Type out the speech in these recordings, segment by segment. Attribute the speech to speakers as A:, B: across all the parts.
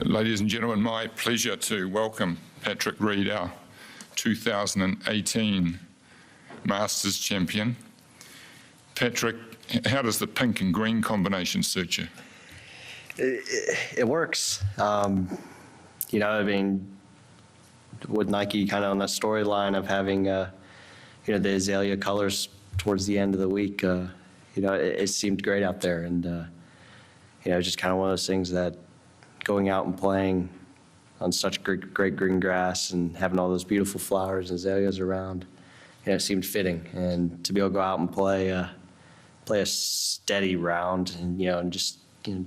A: Ladies and gentlemen, my pleasure to welcome Patrick Reed, our 2018 Masters champion. Patrick, how does the pink and green combination suit you?
B: It works. You know, I mean, with Nike kind of on that storyline of having, you know, the azalea colors towards the end of the week, you know, it seemed great out there. And, you know, just kind of one of those things that going out and playing on such great green grass and having all those beautiful flowers and azaleas around, you know, it seemed fitting. And to be able to go out and play a steady round and, you know, and just, you know,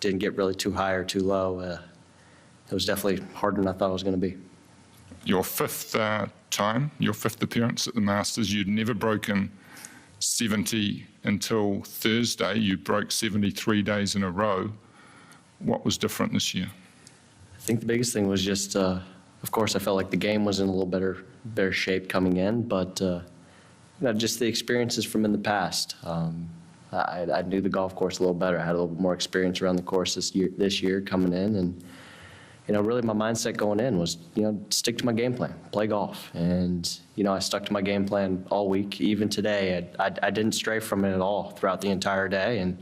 B: didn't get really too high or too low, it was definitely harder than I thought it was going to be.
A: Your fifth appearance at the Masters, you'd never broken 70 until Thursday. You broke 73 days in a row. What was different this year?
B: I think the biggest thing was just, of course, I felt like the game was in a little better shape coming in, but you know, just the experiences from in the past. I knew the golf course a little better. I had a little bit more experience around the course this year coming in, and you know, really my mindset going in was, you know, stick to my game plan, play golf, and you know, I stuck to my game plan all week, even today. I didn't stray from it at all throughout the entire day, and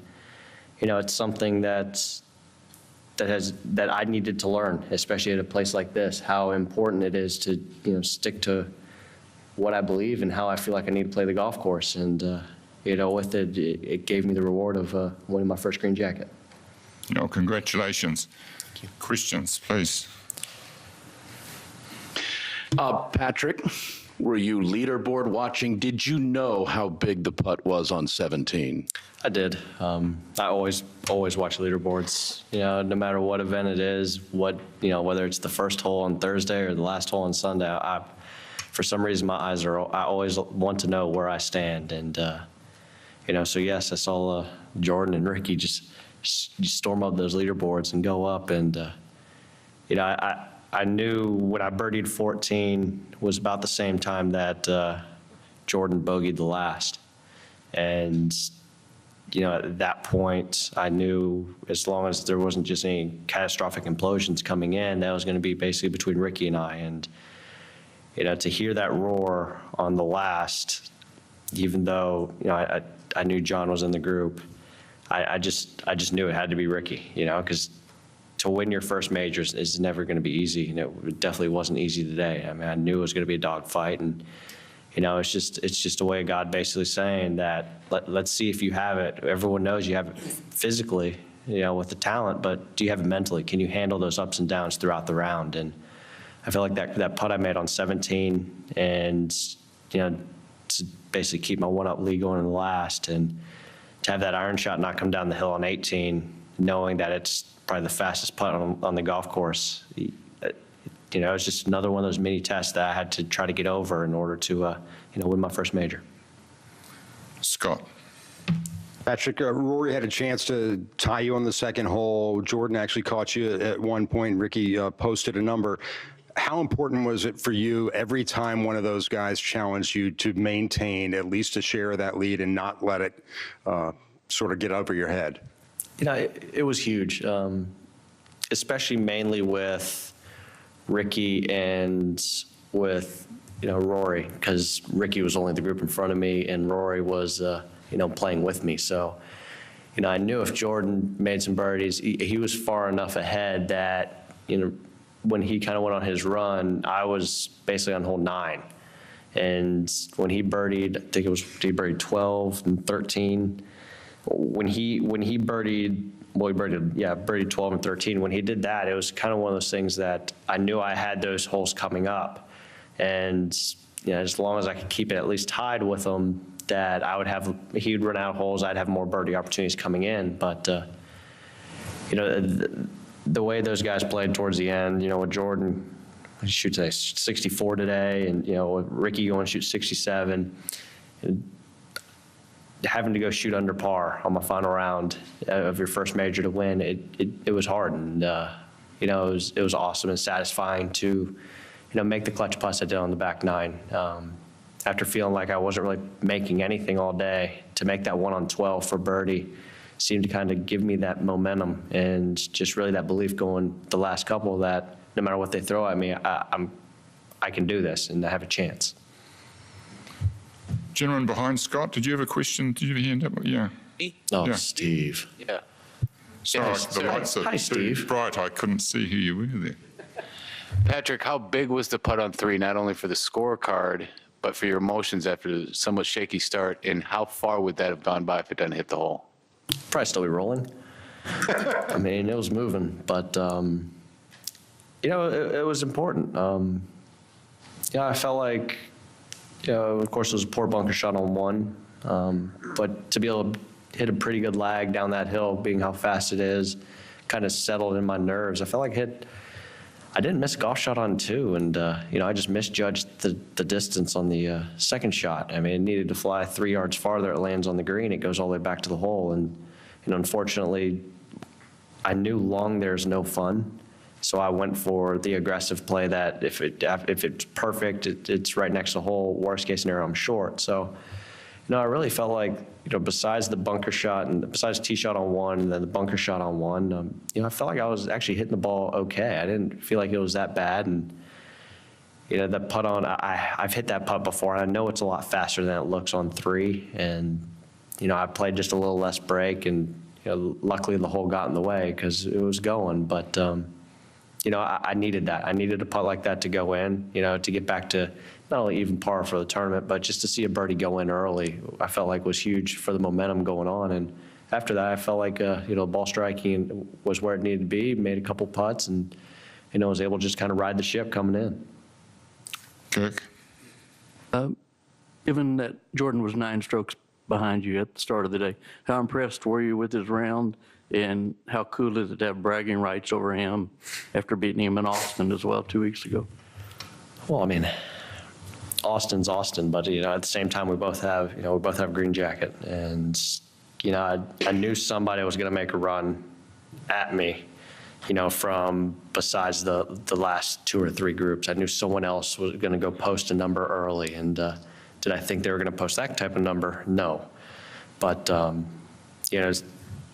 B: you know, it's something that I needed to learn, especially at a place like this, how important it is to, you know, stick to what I believe and how I feel like I need to play the golf course. And you know, with it, it gave me the reward of winning my first green jacket.
A: No, congratulations. Questions, please.
C: Patrick, were you leaderboard watching? Did you know how big the putt was on 17?
B: I did. I always watch leaderboards. You know, no matter what event it is, you know, whether it's the first hole on Thursday or the last hole on Sunday. For some reason, my eyes are. I always want to know where I stand, and you know, so yes, I saw Jordan and Ricky just storm up those leaderboards and go up, and you know, I knew when I birdied 14 was about the same time that Jordan bogeyed the last, and you know, at that point, I knew as long as there wasn't just any catastrophic implosions coming in, that was going to be basically between Ricky and I. And you know, to hear that roar on the last, even though, you know, I knew John was in the group, I just knew it had to be Ricky, you know, because to win your first majors is never going to be easy. And it definitely wasn't easy today. I mean, I knew it was going to be a dogfight, and you know, it's just a way of God basically saying that let's see if you have it. Everyone knows you have it physically, you know, with the talent, but do you have it mentally? Can you handle those ups and downs throughout the round? And I feel like that putt I made on 17, and you know, to basically keep my one-up lead going in the last, and to have that iron shot not come down the hill on 18, knowing that it's probably the fastest putt on the golf course. You know, it's just another one of those mini tests that I had to try to get over in order to, you know, win my first major.
A: Scott.
D: Patrick, Rory had a chance to tie you on the second hole. Jordan actually caught you at one point. Ricky posted a number. How important was it for you every time one of those guys challenged you to maintain at least a share of that lead and not let it sort of get over your head?
B: You know, it was huge, especially mainly with Ricky and with, you know, Rory, because Ricky was only the group in front of me and Rory was, you know, playing with me. So, you know, I knew if Jordan made some birdies, he was far enough ahead that, you know, when he kind of went on his run, I was basically on hole 9. And when he birdied, I think he birdied 12 and 13. When he birdied, well, he birdied 12 and 13. When he did that, it was kind of one of those things that I knew I had those holes coming up. And, you know, as long as I could keep it at least tied with him, that I would have, he would run out of holes, I'd have more birdie opportunities coming in. But, you know, the way those guys played towards the end, you know, with Jordan, he shoots a 64 today, and, you know, with Ricky going to shoot 67. And having to go shoot under par on my final round of your first major to win, it was hard, and you know, it was awesome and satisfying to, you know, make the clutch putts I did on the back 9. After feeling like I wasn't really making anything all day, to make that one on 12 for birdie, seemed to kind of give me that momentum and just really that belief going the last couple that no matter what they throw at me, I can do this and I have a chance.
A: Gentleman behind Scott, did you have a question? Did you have a hand up? Yeah.
B: Oh,
A: Yeah.
B: Steve.
C: Yeah.
A: Sorry, the lights are
B: Hi,
A: too
B: Steve.
A: bright. I couldn't see who you were there.
E: Patrick, how big was the putt on 3, not only for the scorecard, but for your emotions after the somewhat shaky start, and how far would that have gone by if it doesn't hit the hole?
B: Probably still be rolling. I mean, it was moving, but, it was important. I felt like, of course, it was a poor bunker shot on 1, but to be able to hit a pretty good lag down that hill, being how fast it is, kind of settled in my nerves. I felt like I didn't miss a golf shot on 2, and, I just misjudged the distance on the second shot. I mean, it needed to fly 3 yards farther. It lands on the green. It goes all the way back to the hole. And, unfortunately, I knew long there's no fun. So I went for the aggressive play that if it's perfect, it's right next to the hole. Worst case scenario, I'm short. So, I really felt like, besides the bunker shot and besides tee shot on 1 and then the bunker shot on 1, I felt like I was actually hitting the ball okay. I didn't feel like it was that bad. And, that putt on, I've hit that putt before, and I know it's a lot faster than it looks on 3. And, I played just a little less break, and, luckily the hole got in the way because it was going. But, I needed that. I needed a putt like that to go in, to get back to not only even par for the tournament, but just to see a birdie go in early, I felt like was huge for the momentum going on. And after that, I felt like, ball striking was where it needed to be, made a couple putts, and, was able to just kind of ride the ship coming in.
A: Kirk?
F: Given that Jordan was 9 strokes behind you at the start of the day, how impressed were you with his round, and how cool is it to have bragging rights over him after beating him in Austin as well 2 weeks ago?
B: Well, I mean, Austin's Austin, but, at the same time, we both have green jacket. And, I knew somebody was going to make a run at me, from besides the last 2 or 3 groups. I knew someone else was going to go post a number early. And did I think they were going to post that type of number? No. But,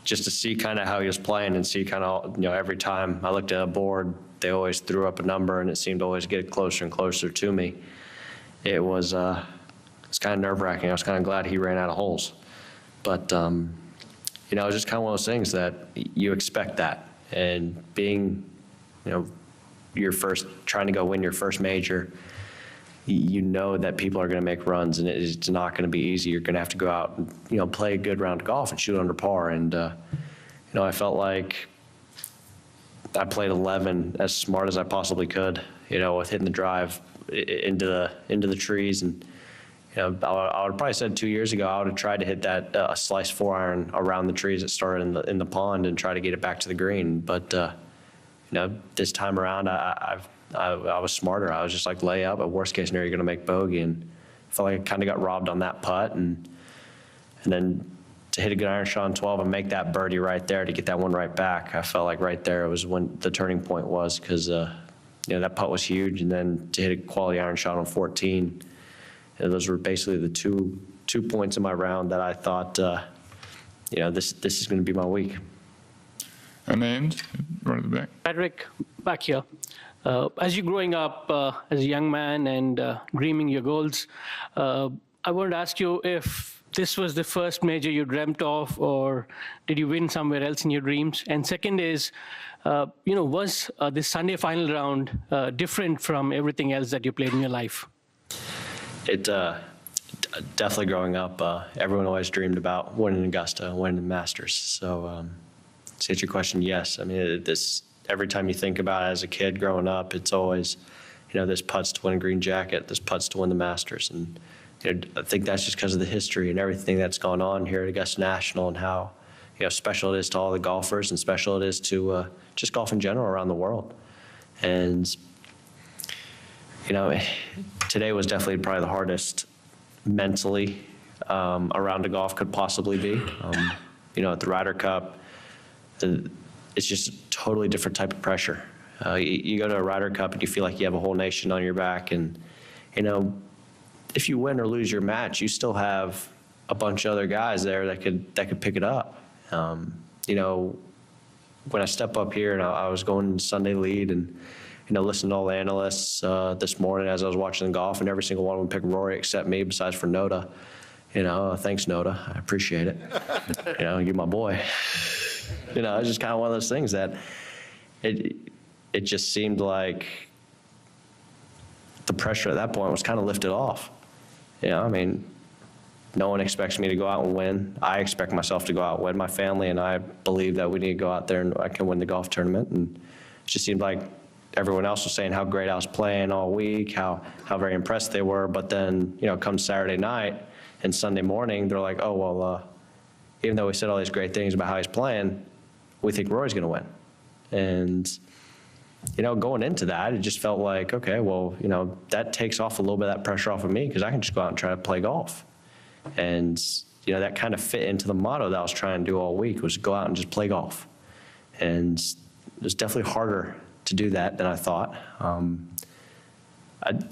B: just to see kind of how he was playing and see kind of, every time I looked at a board, they always threw up a number, and it seemed to always get closer and closer to me. It was it's kind of nerve-wracking. I was kind of glad he ran out of holes. But, it was just kind of one of those things that you expect that. And being, trying to go win your first major, that people are going to make runs, and it's not going to be easy. You're going to have to go out and, play a good round of golf and shoot under par. And, I felt like I played 11 as smart as I possibly could, with hitting the drive into the trees. And, I would probably said 2 years ago, I would have tried to hit that a slice 4-iron around the trees that started in the pond and try to get it back to the green. But, this time around, I was smarter. I was just like, lay up. At worst case scenario, you're going to make bogey. And I felt like I kind of got robbed on that putt. And then to hit a good iron shot on 12 and make that birdie right there to get that one right back, I felt like right there was when the turning point was, because, that putt was huge. And then to hit a quality iron shot on 14, those were basically the two points in my round that I thought, this is going to be my week.
A: Anand, right at the back.
G: Patrick, back here. As you're growing up as a young man and dreaming your goals, I wanted to ask you if this was the first major you dreamt of, or did you win somewhere else in your dreams? And second is, was this Sunday final round different from everything else that you played in your life?
B: It definitely growing up, everyone always dreamed about winning Augusta, winning the Masters. So to answer your question, yes. I mean, every time you think about it as a kid growing up, it's always, this putts to win a green jacket, this putts to win the Masters. And I think that's just because of the history and everything that's gone on here at Augusta National, and how special it is to all the golfers and special it is to just golf in general around the world. And today was definitely probably the hardest mentally a round of golf could possibly be. At the Ryder Cup, it's just a totally different type of pressure. You go to a Ryder Cup and you feel like you have a whole nation on your back, and if you win or lose your match, you still have a bunch of other guys there that could pick it up. You know, when I step up here and I was going Sunday lead and, you know, listening to all the analysts this morning as I was watching the golf, and every single one of them picked Rory except me, besides for Noda. You know, thanks, Noda. I appreciate it. You know, you're my boy. You know, it's just kind of one of those things that it just seemed like the pressure at that point was kind of lifted off. You know, I mean, no one expects me to go out and win. I expect myself to go out and win. My family and I believe that we need to go out there and I can win the golf tournament. And it just seemed like everyone else was saying how great I was playing all week, how very impressed they were. But then, you know, come Saturday night and Sunday morning, they're like, oh, well, even though we said all these great things about how he's playing, we think Rory's going to win. And, you know, going into that, it just felt like, okay, well, you know, that takes off a little bit of that pressure off of me because I can just go out and try to play golf. And, you know, that kind of fit into the motto that I was trying to do all week, was go out and just play golf. And it was definitely harder to do that than I thought.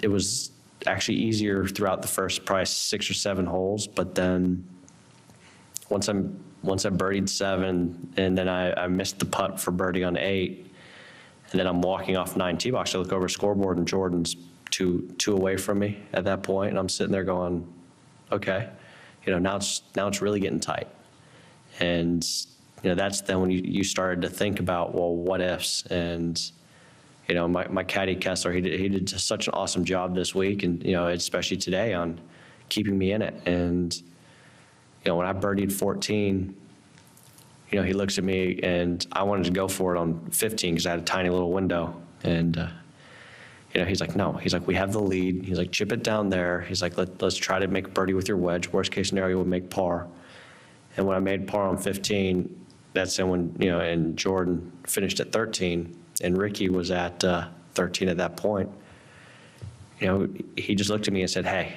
B: It was actually easier throughout the first probably 6 or 7 holes, but then once I birdied 7 and then I missed the putt for birdie on 8, and then I'm walking off 9 tee box, I look over the scoreboard and Jordan's two away from me at that point, and I'm sitting there going, okay, you know, now it's really getting tight. And, you know, that's then when you started to think about, well, what ifs. And, you know, my caddy Kessler, he did such an awesome job this week, and, you know, especially today, on keeping me in it. And, you know, when I birdied 14, you know, he looks at me, and I wanted to go for it on 15 because I had a tiny little window. And, you know, he's like, no. He's like, we have the lead. He's like, chip it down there. He's like, let's try to make a birdie with your wedge. Worst case scenario, we'll make par. And when I made par on 15, that's when, you know, and Jordan finished at 13, and Ricky was at 13 at that point. You know, he just looked at me and said, hey,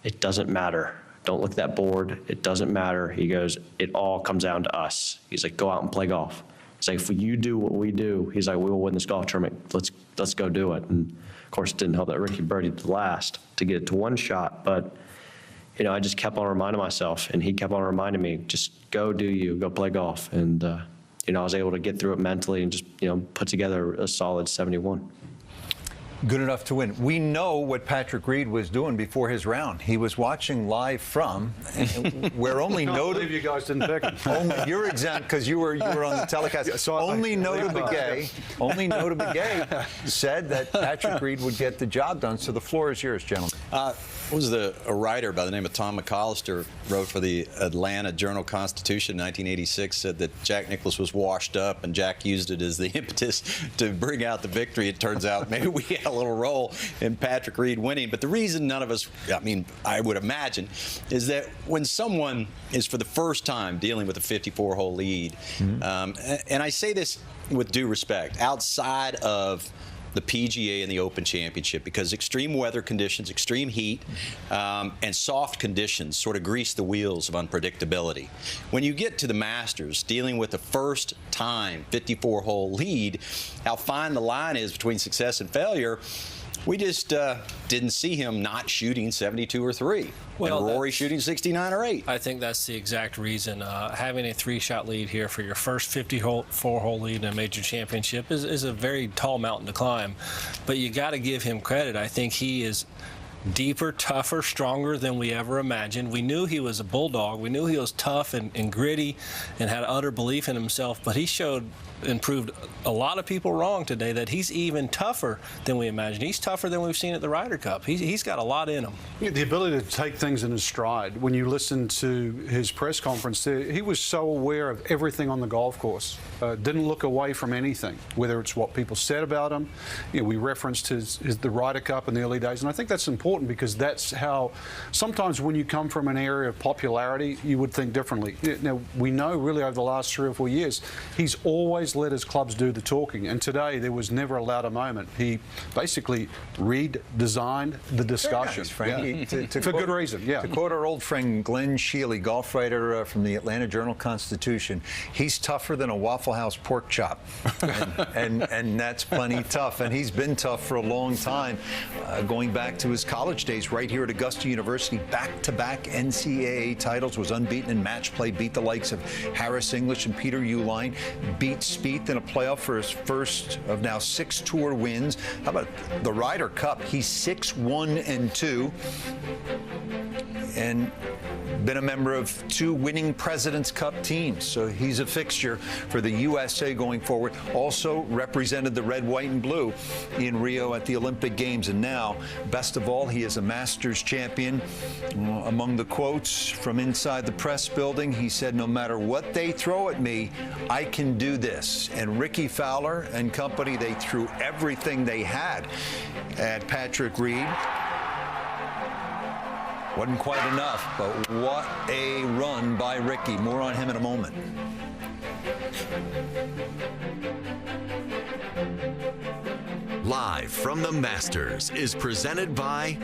B: it doesn't matter. Don't look at that board. It doesn't matter. He goes, it all comes down to us. He's like, go out and play golf. He's like, if you do what we do, he's like, we will win this golf tournament. Let's go do it. And of course, it didn't help that Ricky birdied the last to get it to 1 shot. But, you know, I just kept on reminding myself, and he kept on reminding me, just go do you, go play golf. And, you know, I was able to get through it mentally and just, you know, put together a solid 71.
H: Good enough to win. We know what Patrick Reed was doing before his round. He was watching live from where only
I: I
H: Noda.
I: believe you guys didn't pick him.
H: Only, you're exempt because you were on the telecast.
I: Yeah, so
H: only Noda
I: Begay
H: said that Patrick Reed would get the job done. So the floor is yours, gentlemen.
J: A writer by the name of Tom McAllister wrote for the Atlanta Journal-Constitution in 1986, said that Jack Nicklaus was washed up and Jack used it as the impetus to bring out the victory. It turns out maybe we had a little role in Patrick Reed winning. But the reason none of us, I mean, I would imagine, is that when someone is for the first time dealing with a 54-hole lead, and I say this with due respect, outside of the PGA and the Open Championship, because extreme weather conditions, extreme heat, and soft conditions sort of grease the wheels of unpredictability. When you get to the Masters, dealing with the first time 54-hole lead, how fine the line is between success and failure, we just didn't see him not shooting 72 or 3.
K: Well,
J: and Rory shooting 69 or 8.
K: I think that's the exact reason. Having a 3-shot lead here for your first 54-hole lead in a major championship is a very tall mountain to climb. But you got to give him credit. I think he is deeper, tougher, stronger than we ever imagined. We knew he was a bulldog. We knew he was tough and gritty and had utter belief in himself. But he showed and proved a lot of people wrong today that he's even tougher than we imagined. He's tougher than we've seen at the Ryder Cup. He's got a lot in him.
I: The ability to take things in his stride. When you listen to his press conference, he was so aware of everything on the golf course. Didn't look away from anything, whether it's what people said about him. You know, we referenced the Ryder Cup in the early days, and I think that's important because that's how sometimes when you come from an area of popularity, you would think differently. Now, we know really over the last 3 or 4 years, he's always let his clubs do the talking, and today there was never a louder moment. He basically redesigned the discussion.
H: Nice, Frank.
I: Yeah. For good reason, yeah.
H: To quote our old friend Glenn Sheely, golf writer from the Atlanta Journal-Constitution, he's tougher than a Waffle House pork chop, and that's plenty tough. And he's been tough for a long time, going back to his college college days right here at Augusta University. Back-to-back NCAA titles, was unbeaten in match play, beat the likes of Harris English and Peter Uihlein, beat Spieth in a playoff for his first of now 6 tour wins. How about the Ryder Cup? He's 6-1-2. And been a member of 2 winning President's Cup teams, so he's a fixture for the USA going forward. Also represented the red, white, and blue in Rio at the Olympic Games, and now, best of all, he is a Masters champion. Among the quotes from inside the press building, he said, "No matter what they throw at me, I can do this." And Ricky Fowler and company, they threw everything they had at Patrick Reed. Wasn't quite enough, but what a run by Ricky. More on him in a moment.
L: Live from the Masters is presented by